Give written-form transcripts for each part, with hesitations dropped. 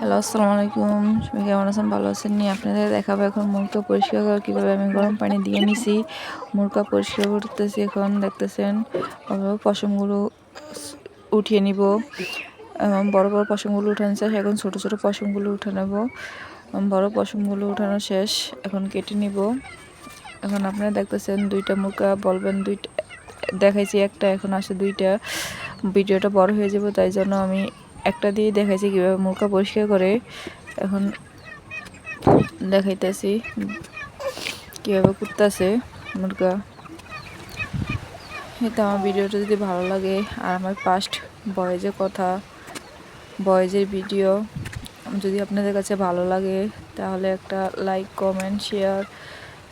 Hello, আসসালামু আলাইকুম। সবাই কেমন আছেন? ভালো আছেন নি? আপনাদের দেখাবো এখন মুরগা পরিষ্কার করা কীভাবে। আমি গরম পানি দিয়ে নিছি, মুরগা পরিষ্কার করতেছি। এখন দেখতেছেন পশমগুলো উঠিয়ে নিব। বড় বড় পশমগুলো উঠানো শেষ, এখন ছোট ছোট পশমগুলো উঠে নেব। বড় পশমগুলো উঠানো শেষ, এখন কেটে নিব। এখন আপনারা দেখতেছেন দুইটা মুরগা, বলবেন দুইটা দেখাইছি, একটা এখন আসে দুইটা। ভিডিওটা বড় হয়ে যাবে, তাই জন্য আমি একটা দিয়ে দেখাইছি কীভাবে মুরগা পরিষ্কার করে। এখন দেখাইতেছি কীভাবে করতেছে মুরগা। তো আমার ভিডিওটা যদি ভালো লাগে আর আমার পাস্ট বয়েজের ভিডিও যদি আপনাদের কাছে ভালো লাগে, তাহলে একটা লাইক, কমেন্ট, শেয়ার,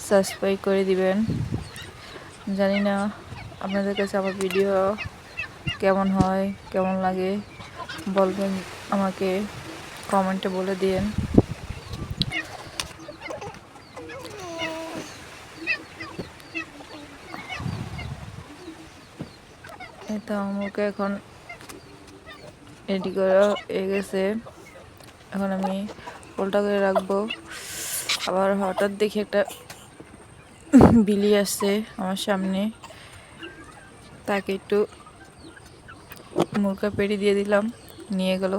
সাবস্ক্রাইব করে দিবেন। জানি না আপনাদের কাছে আমার ভিডিও কেমন হয়, কেমন লাগে, বলবেন আমাকে কমেন্টে বলে দিন। এটা আমাকে এখন রেডি করা হয়ে গেছে। এখন আমি পোলটা করে রাখবো। আবার হঠাৎ দেখি একটা বিলি আসছে আমার সামনে, তাকে একটু মুরগা পেড়ি দিয়ে দিলাম, নিয়ে গেল।